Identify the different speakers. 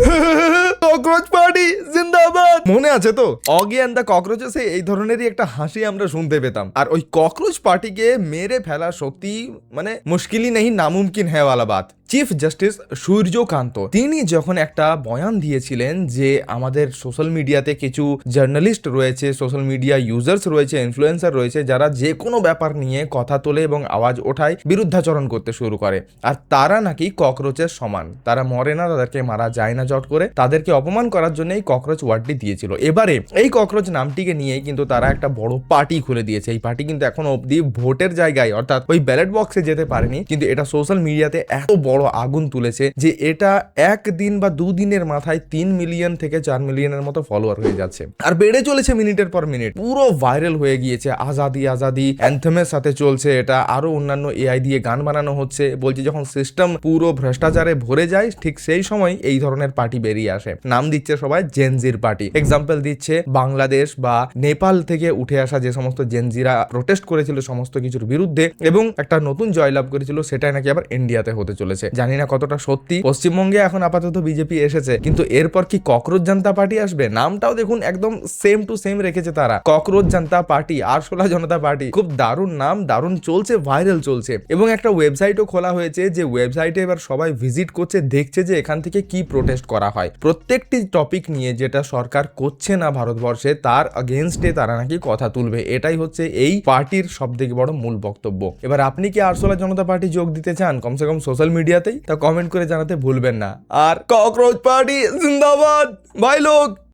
Speaker 1: Cockroach party জিন্দাবাদ। মনে আছে তো অগি অ্যান্ড দ্য ককরোচেসে এই ধরনেরই একটা হাসি আমরা শুনতে পেতাম। আর ওই ককরোচ পার্টিকে মেরে ফেলা সত্যি মানে মুশকিলই নেই, নামুমকিন হ্যায় ওয়ালা বাত। চিফ জাস্টিস সূর্যকান্ত তিনি যখন একটা বয়ান দিয়েছিলেন যে আমাদের সোশ্যাল মিডিয়াতে কিছু জার্নালিস্ট রয়েছে, সোশ্যাল মিডিয়া ইউজার্স রয়েছে, ইনফ্লুয়েন্সার রয়েছে, যারা যে কোনো ব্যাপার নিয়ে কথা তোলে এবং আওয়াজ ওঠায়, বিরুদ্ধাচরণ করতে শুরু করে। আর তারা নাকি ককরোচের সমান, তারা মরে না, তাদেরকে মারা যায় না চট করে, তাদেরকে অপমান করার জন্য এই ককরোচ ওয়ার্ডটি দিয়েছিল। এবারে এই ককরোচ নামটিকে নিয়ে কিন্তু তারা একটা বড় পার্টি খুলে দিয়েছে। এই পার্টি কিন্তু এখনো অব্দি ভোটের জায়গায় অর্থাৎ ওই ব্যালট বক্সে যেতে পারেনি, কিন্তু এটা সোশ্যাল মিডিয়াতে এত বড় আগুন তুলেছে যে এটা একদিন বা দুদিনের মাথায় 3 মিলিয়ন থেকে 4 মিলিয়নের মতো ফলোয়ার হয়ে যাচ্ছে আর বেড়ে চলেছে মিনিটের পর মিনিট। পুরো ভাইরাল হয়ে গিয়েছে। আজাদি আজাদি অ্যান্থেমের সাথে চলছে এটা, আরো অন্যান্য এআই দিয়ে গান বানানো হচ্ছে। বলছি যখন সিস্টেম পুরো ভ্রষ্টাচারে ভরে যায় ঠিক সেই সময় এই ধরনের পার্টি বেরিয়ে আসে। নাম দিচ্ছে সবাই জেনজির পার্টি। এক্সাম্পল দিচ্ছে বাংলাদেশ বা নেপাল থেকে উঠে আসা যে সমস্ত জেনজিরা প্রোটেস্ট করেছিল সমস্ত কিছুর বিরুদ্ধে এবং একটা নতুন জয়লাভ করেছিল, সেটাই নাকি আবার ইন্ডিয়াতে হতে চলেছে। জানি না কতটা সত্যি। পশ্চিমবঙ্গে এখন আপাতত বিজেপি এসেছে, কিন্তু এরপর কি ককরোচ জনতা পার্টি আসবে? নামটাও দেখুন একদম সেম টু সেম রেখেছে তারা, ককরোচ জনতা পার্টি, আরশোলা জনতা পার্টি। খুব দারুণ নাম, দারুণ চলছে, ভাইরাল চলছে। এবং একটা ওয়েবসাইটও খোলা হয়েছে, যে ওয়েবসাইটে এবার সবাই ভিজিট করছে, দেখছে যে এখান থেকে কি প্রোটেস্ট করা হয়। প্রত্যেকটি টপিক নিয়ে যেটা সরকার করছে না ভারতবর্ষে, তার আগেনস্টে তারা নাকি কথা তুলবে। এটাই হচ্ছে এই পার্টির সব থেকে বড় মূল বক্তব্য। এবার আপনি কি আরশোলা জনতা পার্টি যোগ দিতে চান কমসে কম সোশ্যাল মিডিয়াতেই? তা কমেন্ট করে জানাতে ভুলবেন না। আর ককরোচ পার্টি জিন্দাবাদ ভাই লোক।